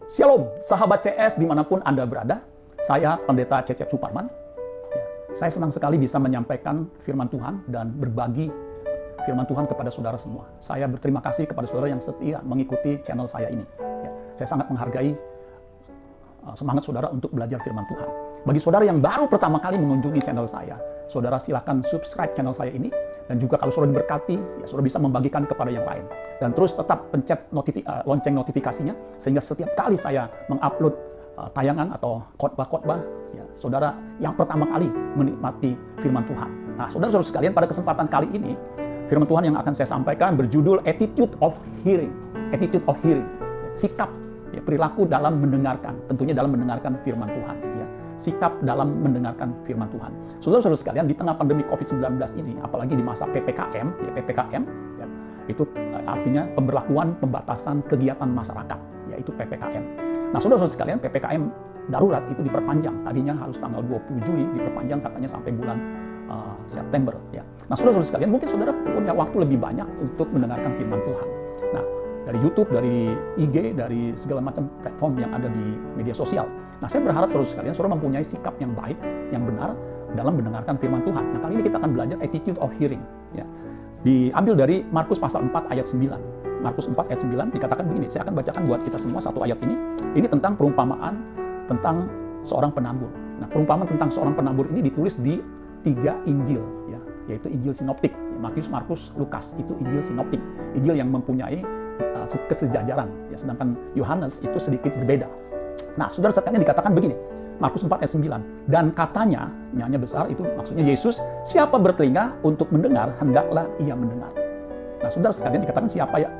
Shalom, sahabat CS dimanapun Anda berada. Saya Pendeta Cecep Suparman. Saya senang sekali bisa menyampaikan firman Tuhan dan berbagi firman Tuhan kepada saudara semua. Saya berterima kasih kepada saudara yang setia mengikuti channel saya ini. Saya sangat menghargai semangat saudara untuk belajar firman Tuhan. Bagi saudara yang baru pertama kali mengunjungi channel saya, saudara silakan subscribe channel saya ini. Dan juga kalau saudara diberkati, ya saudara bisa membagikan kepada yang lain. Dan terus tetap pencet lonceng notifikasinya, sehingga setiap kali saya mengupload tayangan atau khotbah-khotbah, ya, saudara yang pertama kali menikmati firman Tuhan. Nah, saudara-saudara sekalian, pada kesempatan kali ini, firman Tuhan yang akan saya sampaikan berjudul Attitude of Hearing. Attitude of Hearing. Sikap, ya, perilaku dalam mendengarkan. Tentunya dalam mendengarkan firman Tuhan. Ya. Sikap dalam mendengarkan firman Tuhan. Saudara-saudara sekalian, di tengah pandemi COVID-19 ini, apalagi di masa PPKM, ya, itu artinya pemberlakuan pembatasan kegiatan masyarakat, yaitu PPKM. Nah, saudara-saudara sekalian, PPKM darurat itu diperpanjang. Tadinya harus tanggal 20 Juli, diperpanjang katanya sampai bulan September. Ya. Nah, saudara-saudara sekalian, mungkin saudara punya waktu lebih banyak untuk mendengarkan firman Tuhan. Nah, dari YouTube, dari IG, dari segala macam platform yang ada di media sosial. Nah, saya berharap saudara sekalian, saudara mempunyai sikap yang baik, yang benar dalam mendengarkan firman Tuhan. Nah, kali ini kita akan belajar attitude of hearing. Ya. Diambil dari Markus pasal 4 ayat 9. Markus 4 ayat 9 dikatakan begini, saya akan bacakan buat kita semua satu ayat ini. Ini tentang perumpamaan tentang seorang penabur. Nah, perumpamaan tentang seorang penabur ini ditulis di 3 Injil, ya, yaitu Injil sinoptik. Matius, Markus, Lukas, itu Injil sinoptik. Injil yang mempunyai kesejajaran, ya, sedangkan Yohanes itu sedikit berbeda. Nah, saudara sekalian dikatakan begini, Markus 4 ayat 9, dan katanya, nyanyi besar itu maksudnya Yesus, siapa bertelinga untuk mendengar, hendaklah ia mendengar. Nah, saudara sekalian dikatakan siapa yang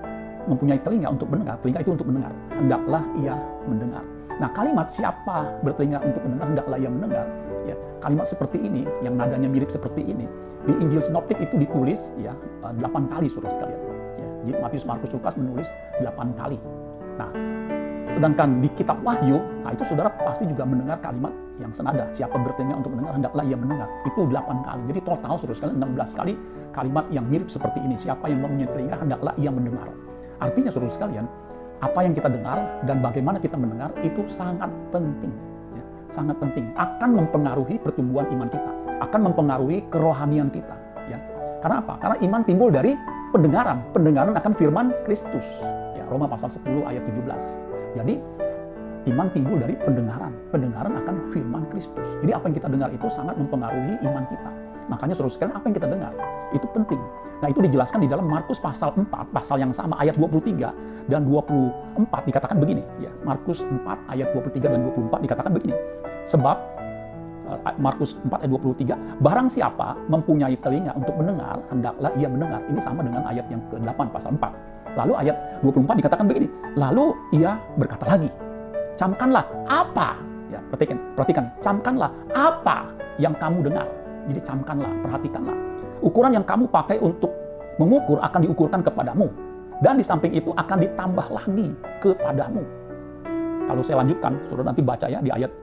mempunyai telinga untuk mendengar, telinga itu untuk mendengar, hendaklah ia mendengar. Nah, kalimat siapa bertelinga untuk mendengar, hendaklah ia mendengar, ya, kalimat seperti ini, yang nadanya mirip seperti ini, di Injil sinoptik itu ditulis, ya, 8 kali, saudara sekalian. Ya, Matius, Markus, Lukas menulis 8 kali. Nah, sedangkan di kitab Wahyu, nah itu saudara pasti juga mendengar kalimat yang senada. Siapa bertelinga untuk mendengar, hendaklah ia mendengar. Itu 8 kali. Jadi total saudara sekalian 16 kali kalimat yang mirip seperti ini. Siapa yang mempunyai telinga, hendaklah ia mendengar. Artinya saudara sekalian, apa yang kita dengar dan bagaimana kita mendengar itu sangat penting. Ya, sangat penting. Akan mempengaruhi pertumbuhan iman kita. Akan mempengaruhi kerohanian kita. Ya. Karena apa? Karena iman timbul dari pendengaran. Pendengaran akan firman Kristus. Ya, Roma pasal 10 ayat 17. Jadi, iman timbul dari pendengaran. Pendengaran akan firman Kristus. Jadi, apa yang kita dengar itu sangat mempengaruhi iman kita. Makanya, saudara sekalian, apa yang kita dengar itu penting. Nah, itu dijelaskan di dalam Markus pasal 4, pasal yang sama, ayat 23 dan 24 dikatakan begini. Ya, Markus 4 ayat 23 dan 24 dikatakan begini. Sebab, Markus 4 ayat 23, barang siapa mempunyai telinga untuk mendengar, hendaklah ia mendengar. Ini sama dengan ayat yang ke-8 pasal 4. Lalu ayat 24 dikatakan begini, lalu ia berkata lagi, camkanlah apa, ya, perhatikan, camkanlah apa yang kamu dengar. Jadi camkanlah, perhatikanlah. Ukuran yang kamu pakai untuk mengukur akan diukurkan kepadamu. Dan di samping itu akan ditambah lagi kepadamu. Kalau saya lanjutkan, saudara nanti baca ya di ayat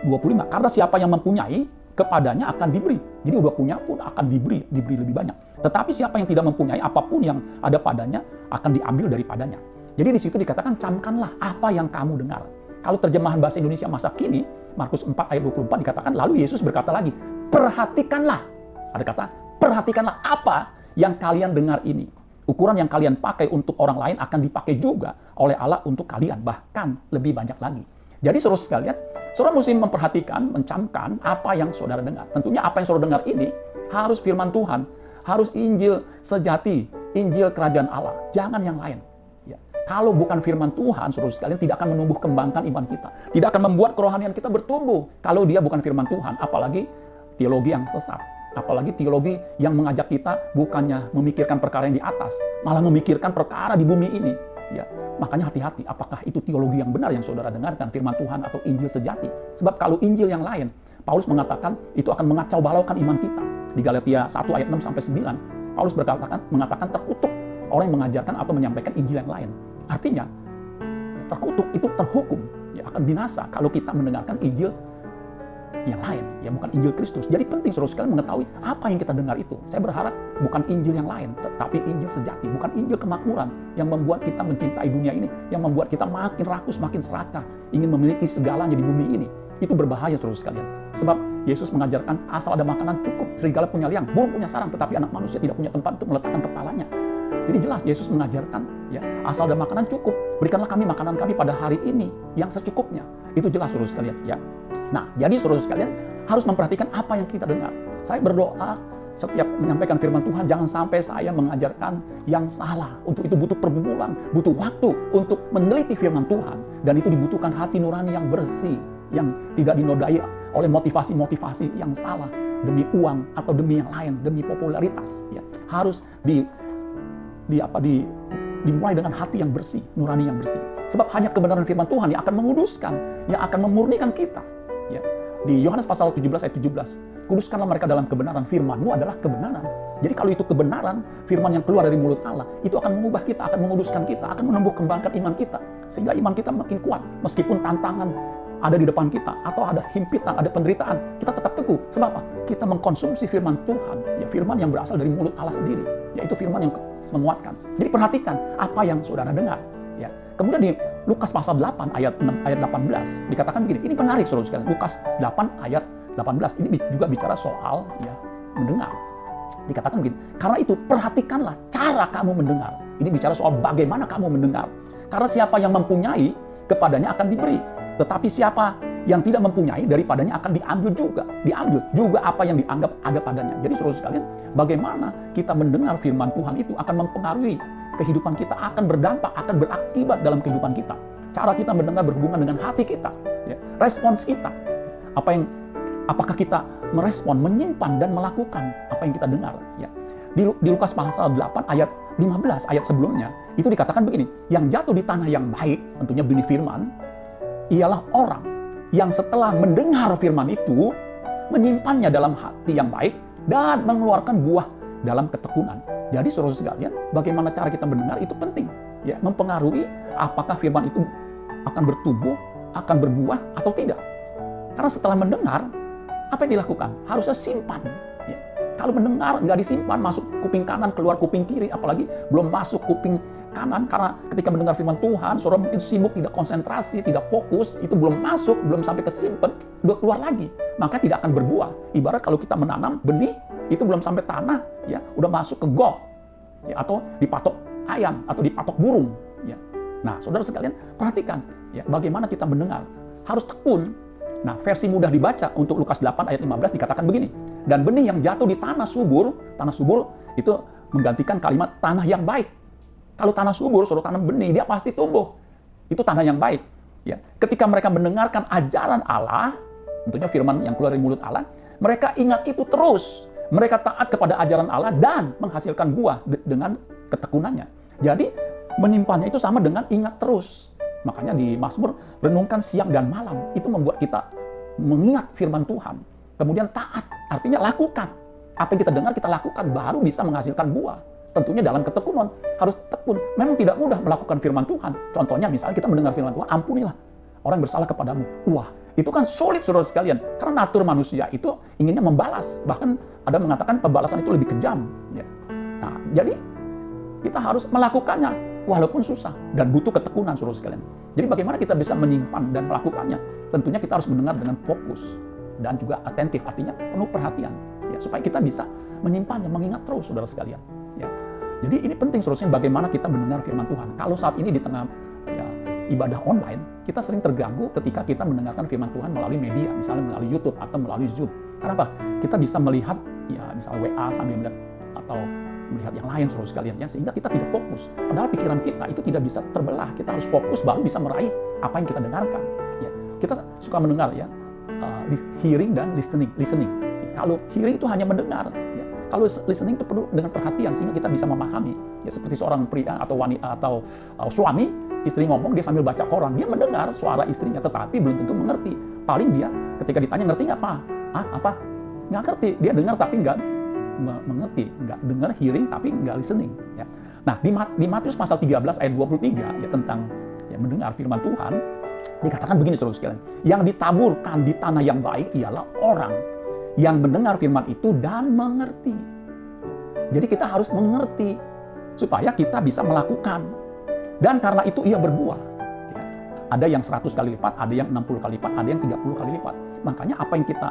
25. Karena siapa yang mempunyai, kepadanya akan diberi. Jadi udah punya pun akan diberi lebih banyak. Tetapi siapa yang tidak mempunyai, apapun yang ada padanya akan diambil daripadanya. Jadi di situ dikatakan camkanlah apa yang kamu dengar. Kalau terjemahan bahasa Indonesia masa kini, Markus 4 ayat 24 dikatakan, lalu Yesus berkata lagi, perhatikanlah. Ada kata, perhatikanlah apa yang kalian dengar ini. Ukuran yang kalian pakai untuk orang lain akan dipakai juga oleh Allah untuk kalian, bahkan lebih banyak lagi. Jadi saudara sekalian, saudara mesti memperhatikan, mencamkan apa yang saudara dengar. Tentunya apa yang saudara dengar ini harus firman Tuhan, harus Injil sejati, Injil kerajaan Allah, jangan yang lain. Ya. Kalau bukan firman Tuhan, saudara sekalian, tidak akan menumbuh kembangkan iman kita, tidak akan membuat kerohanian kita bertumbuh. Kalau dia bukan firman Tuhan, apalagi teologi yang sesat, apalagi teologi yang mengajak kita bukannya memikirkan perkara yang di atas, malah memikirkan perkara di bumi ini. Ya, makanya hati-hati, apakah itu teologi yang benar yang saudara dengarkan, firman Tuhan atau Injil sejati? Sebab kalau Injil yang lain, Paulus mengatakan itu akan mengacau balaukan iman kita. Di Galatia 1 ayat 6 sampai 9, Paulus mengatakan terkutuk orang yang mengajarkan atau menyampaikan Injil yang lain. Artinya, terkutuk itu terhukum, ya, akan binasa kalau kita mendengarkan Injil yang lain, ya bukan Injil Kristus. Jadi penting saudara sekalian mengetahui apa yang kita dengar itu. Saya berharap bukan Injil yang lain, tetapi Injil sejati, bukan Injil kemakmuran yang membuat kita mencintai dunia ini, yang membuat kita makin rakus, makin serakah, ingin memiliki segalanya di bumi ini. Itu berbahaya saudara sekalian. Sebab Yesus mengajarkan asal ada makanan cukup, serigala punya liang, burung punya sarang, tetapi anak manusia tidak punya tempat untuk meletakkan kepalanya. Jadi jelas Yesus mengajarkan, ya, asal ada makanan cukup, berikanlah kami makanan kami pada hari ini yang secukupnya. Itu jelas saudara sekalian, ya. Nah, jadi saudara sekalian harus memperhatikan apa yang kita dengar. Saya berdoa setiap menyampaikan firman Tuhan, jangan sampai saya mengajarkan yang salah. Untuk itu butuh pergumulan, butuh waktu untuk meneliti firman Tuhan. Dan itu dibutuhkan hati nurani yang bersih, yang tidak dinodai oleh motivasi-motivasi yang salah demi uang atau demi yang lain, demi popularitas. Ya. Harus dimulai dengan hati yang bersih, nurani yang bersih. Sebab hanya kebenaran firman Tuhan yang akan menguduskan, yang akan memurnikan kita. Ya. Di Yohanes pasal 17 ayat 17, kuduskanlah mereka dalam kebenaran, firman-Mu adalah kebenaran. Jadi kalau itu kebenaran, firman yang keluar dari mulut Allah, itu akan mengubah kita, akan menguduskan kita, akan menumbuh kembangkan iman kita. Sehingga iman kita makin kuat, meskipun tantangan ada di depan kita, atau ada himpitan, ada penderitaan, kita tetap teguh. Sebab apa? Kita mengkonsumsi firman Tuhan, ya firman yang berasal dari mulut Allah sendiri, yaitu firman yang menguatkan. Jadi perhatikan apa yang saudara dengar. Ya. Kemudian di Lukas pasal 8 ayat 18 dikatakan begini. Ini menarik saudara sekalian. Lukas 8 ayat 18 ini juga bicara soal ya mendengar. Dikatakan begini. Karena itu perhatikanlah cara kamu mendengar. Ini bicara soal bagaimana kamu mendengar. Karena siapa yang mempunyai kepadanya akan diberi. Tetapi siapa yang tidak mempunyai daripadanya akan diambil juga apa yang dianggap ada padanya. Jadi saudara sekalian, bagaimana kita mendengar firman Tuhan itu akan mempengaruhi kehidupan kita, akan berdampak, akan berakibat dalam kehidupan kita. Cara kita mendengar berhubungan dengan hati kita, ya, respons kita. Apakah kita merespon, menyimpan dan melakukan apa yang kita dengar, ya. Di Lukas pasal 8 ayat 15 ayat sebelumnya itu dikatakan begini, yang jatuh di tanah yang baik, tentunya benih firman, ialah orang yang setelah mendengar firman itu menyimpannya dalam hati yang baik dan mengeluarkan buah dalam ketekunan. Jadi saudara sekalian, bagaimana cara kita mendengar itu penting, ya, mempengaruhi apakah firman itu akan bertumbuh, akan berbuah atau tidak. Karena setelah mendengar, apa yang dilakukan? Harusnya simpan. Ya. Kalau mendengar nggak disimpan, masuk kuping kanan, keluar kuping kiri, apalagi belum masuk kuping kanan, karena ketika mendengar firman Tuhan, saudara mungkin sibuk, tidak konsentrasi, tidak fokus, itu belum masuk, belum sampai kesimpan, udah keluar lagi, maka tidak akan berbuah. Ibarat kalau kita menanam benih, itu belum sampai tanah, ya, udah masuk ke got, ya, atau dipatok ayam, atau dipatok burung. Ya. Nah, saudara sekalian, perhatikan, ya, bagaimana kita mendengar, harus tekun. Nah, versi mudah dibaca untuk Lukas 8 ayat 15 dikatakan begini, dan benih yang jatuh di tanah subur itu menggantikan kalimat tanah yang baik. Kalau tanah subur, saudara tanam benih, dia pasti tumbuh. Itu tanah yang baik. Ya. Ketika mereka mendengarkan ajaran Allah, tentunya firman yang keluar dari mulut Allah, mereka ingat itu terus. Mereka taat kepada ajaran Allah dan menghasilkan buah dengan ketekunannya. Jadi, menyimpannya itu sama dengan ingat terus. Makanya di Mazmur, renungkan siang dan malam. Itu membuat kita mengingat firman Tuhan. Kemudian taat, artinya lakukan. Apa yang kita dengar, kita lakukan, baru bisa menghasilkan buah. Tentunya dalam ketekunan, harus tekun. Memang tidak mudah melakukan firman Tuhan. Contohnya misalnya kita mendengar firman Tuhan, ampunilah orang yang bersalah kepadamu. Wah, itu kan sulit saudara sekalian. Karena natur manusia itu inginnya membalas. Bahkan ada mengatakan pembalasan itu lebih kejam. Ya. Nah, jadi kita harus melakukannya walaupun susah dan butuh ketekunan saudara sekalian. Jadi bagaimana kita bisa menyimpan dan melakukannya? Tentunya kita harus mendengar dengan fokus dan juga atentif, artinya penuh perhatian. Ya, supaya kita bisa menyimpannya, mengingat terus saudara sekalian. Ya. Jadi ini penting seharusnya bagaimana kita mendengar firman Tuhan. Kalau saat ini di tengah ibadah online, kita sering terganggu ketika kita mendengarkan firman Tuhan melalui media, misalnya melalui YouTube atau melalui Zoom. Kenapa? Kita bisa melihat, ya misalnya WA sambil melihat atau melihat yang lain saudara sekalian, ya, sehingga kita tidak fokus. Padahal pikiran kita itu tidak bisa terbelah. Kita harus fokus baru bisa meraih apa yang kita dengarkan. Ya. Kita suka mendengar, ya, hearing dan listening. Kalau hearing itu hanya mendengar. Ya. Kalau listening itu perlu dengan perhatian sehingga kita bisa memahami. Ya, seperti seorang pria atau wanita atau suami, istri ngomong dia sambil baca koran, dia mendengar suara istrinya, tetapi belum tentu mengerti. Paling dia ketika ditanya ngerti nggak, Pak? Apa? Nggak ngerti. Dia dengar tapi nggak mengerti, nggak dengar hearing tapi nggak listening. Ya. Nah, di Matius pasal 13 ayat 23 ya tentang ya mendengar firman Tuhan, Dikatakan begini saudara sekalian, yang ditaburkan di tanah yang baik ialah orang yang mendengar firman itu dan mengerti. Jadi kita harus mengerti supaya kita bisa melakukan. Dan karena itu ia berbuah. Ya. Ada yang 100 kali lipat, ada yang 60 kali lipat, ada yang 30 kali lipat. Makanya apa yang kita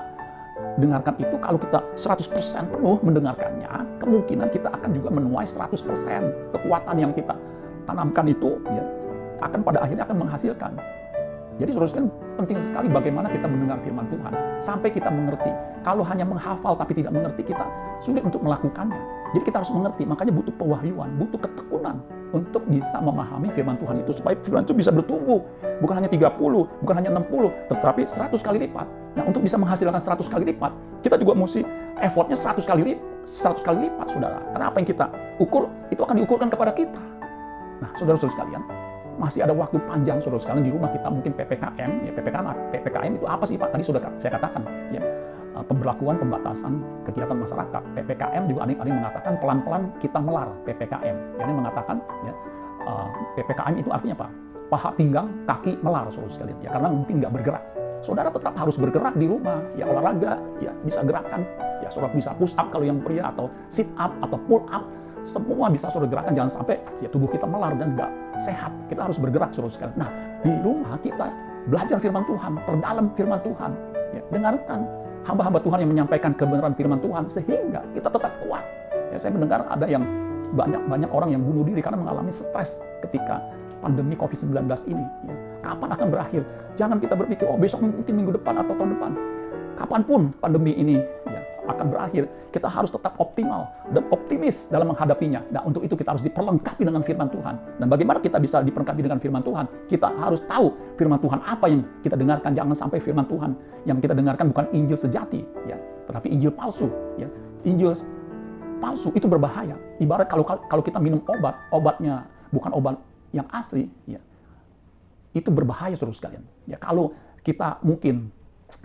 dengarkan itu, kalau kita 100% penuh mendengarkannya, kemungkinan kita akan juga menuai 100% kekuatan yang kita tanamkan itu, ya, akan pada akhirnya akan menghasilkan. Jadi saudara sekalian, penting sekali bagaimana kita mendengar firman Tuhan sampai kita mengerti. Kalau hanya menghafal tapi tidak mengerti, kita sulit untuk melakukannya. Jadi kita harus mengerti, makanya butuh pewahyuan, butuh ketekunan untuk bisa memahami firman Tuhan itu, supaya firman itu bisa bertumbuh. Bukan hanya 30, bukan hanya 60, tetapi 100 kali lipat. Nah, untuk bisa menghasilkan 100 kali lipat, kita juga mesti effortnya 100 kali lipat, saudara. Karena apa yang kita ukur, itu akan diukurkan kepada kita. Nah, saudara-saudara sekalian, masih ada waktu panjang saudara sekalian. Di rumah kita mungkin PPKM, ya PPKM itu apa sih Pak? Tadi sudah saya katakan, ya, pemberlakuan pembatasan kegiatan masyarakat. PPKM juga ada yang mengatakan pelan-pelan kita melar PPKM. Jadi mengatakan, ya, PPKM itu artinya apa? Paha pinggang, kaki melar saudara sekalian. Ya, karena mungkin nggak bergerak. Saudara tetap harus bergerak di rumah, ya olahraga, ya bisa gerakan, ya saudara bisa push up kalau yang pria, atau sit up atau pull up. Semua bisa saudara gerakan, jangan sampai ya tubuh kita melar dan nggak sehat. Kita harus bergerak saudara sekalian. Nah, di rumah kita belajar firman Tuhan, perdalam firman Tuhan, ya, dengarkan hamba-hamba Tuhan yang menyampaikan kebenaran firman Tuhan sehingga kita tetap kuat. Ya, saya mendengar ada yang banyak orang yang bunuh diri karena mengalami stres ketika pandemi COVID-19 ini. Ya. Kapan akan berakhir? Jangan kita berpikir, oh besok mungkin minggu depan atau tahun depan. Kapanpun pandemi ini, ya, akan berakhir, kita harus tetap optimal dan optimis dalam menghadapinya. Nah, untuk itu kita harus diperlengkapi dengan firman Tuhan. Dan bagaimana kita bisa diperlengkapi dengan firman Tuhan? Kita harus tahu firman Tuhan apa yang kita dengarkan. Jangan sampai firman Tuhan yang kita dengarkan bukan Injil sejati, ya, tetapi Injil palsu. Ya. Injil palsu itu berbahaya. Ibarat kalau kita minum obatnya bukan obat yang asli, ya, itu berbahaya saudara sekalian. Ya, kalau kita mungkin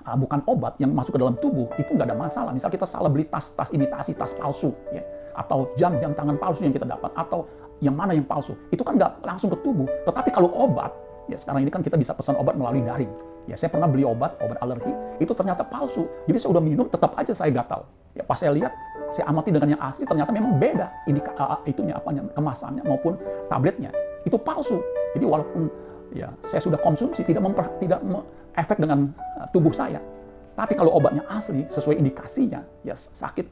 bukan obat yang masuk ke dalam tubuh, itu nggak ada masalah. Misal kita salah beli tas imitasi, tas palsu, ya, atau jam tangan palsu yang kita dapat, atau yang mana yang palsu, itu kan nggak langsung ke tubuh. Tetapi kalau obat, ya sekarang ini kan kita bisa pesan obat melalui daring. Ya, saya pernah beli obat alergi, itu ternyata palsu. Jadi saya udah minum, tetap aja saya gatal. Ya, pas saya lihat, saya amati dengan yang asli, ternyata memang beda. Kemasannya maupun tabletnya itu palsu. Jadi walaupun ya saya sudah konsumsi, tidak efek dengan tubuh saya. Tapi kalau obatnya asli, sesuai indikasinya, ya sakit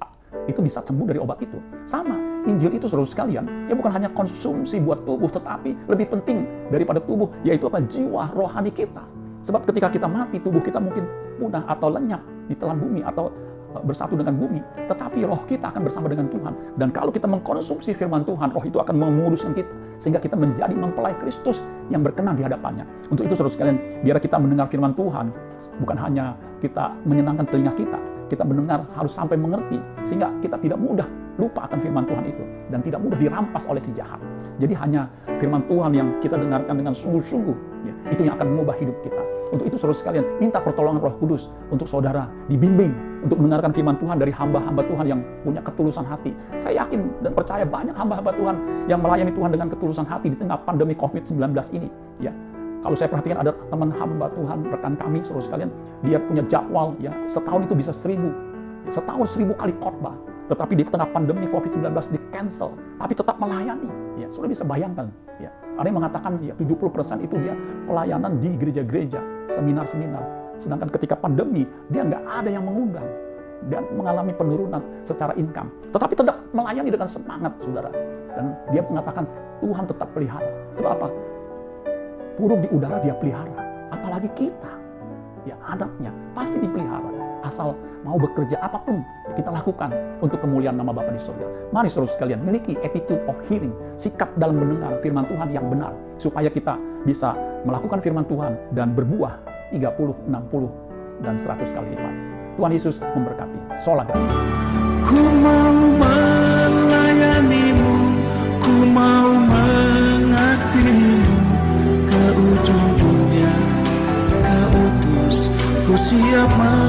itu bisa sembuh dari obat itu. Sama, Injil itu saudara sekalian, ya bukan hanya konsumsi buat tubuh, tetapi lebih penting daripada tubuh, yaitu apa? Jiwa rohani kita. Sebab ketika kita mati, tubuh kita mungkin punah atau lenyap di telan bumi atau bersatu dengan bumi, tetapi roh kita akan bersama dengan Tuhan. Dan kalau kita mengkonsumsi firman Tuhan, roh itu akan menguruskan kita sehingga kita menjadi mempelai Kristus yang berkenan di hadapannya. Untuk itu saudara sekalian, biar kita mendengar firman Tuhan, bukan hanya kita menyenangkan telinga kita mendengar harus sampai mengerti sehingga kita tidak mudah lupa akan firman Tuhan itu dan tidak mudah dirampas oleh si jahat. Jadi hanya firman Tuhan yang kita dengarkan dengan sungguh-sungguh, ya, itu yang akan mengubah hidup kita. Untuk itu saudara sekalian, minta pertolongan Roh Kudus untuk saudara dibimbing untuk mendengarkan firman Tuhan dari hamba-hamba Tuhan yang punya ketulusan hati. Saya yakin dan percaya banyak hamba-hamba Tuhan yang melayani Tuhan dengan ketulusan hati di tengah pandemi COVID-19 ini. Ya, kalau saya perhatikan ada teman hamba Tuhan, rekan kami saudara sekalian, dia punya jadwal, ya, setahun itu bisa 1000 kali khotbah. Tetapi di tengah pandemi COVID-19 di-cancel, tapi tetap melayani. Ya, sudah bisa bayangkan. Ya. Ada yang mengatakan ya 70% itu dia pelayanan di gereja-gereja, seminar-seminar. Sedangkan ketika pandemi, dia nggak ada yang mengundang. Dia mengalami penurunan secara income. Tetapi tetap melayani dengan semangat, saudara. Dan dia mengatakan, Tuhan tetap pelihara. Sebab apa? Burung di udara dia pelihara. Apalagi kita, ya anaknya, pasti dipelihara. Asal mau bekerja apapun kita lakukan untuk kemuliaan nama Bapa di surga. Mari saudara sekalian miliki attitude of hearing, sikap dalam mendengar firman Tuhan yang benar, supaya kita bisa melakukan firman Tuhan dan berbuah 30, 60, dan 100 kali lipat. Tuhan Yesus memberkati. Sola Gratia. Ku mau melayanimu, ku mau mengasihimu, ke ujung dunia, ke utus, ku siap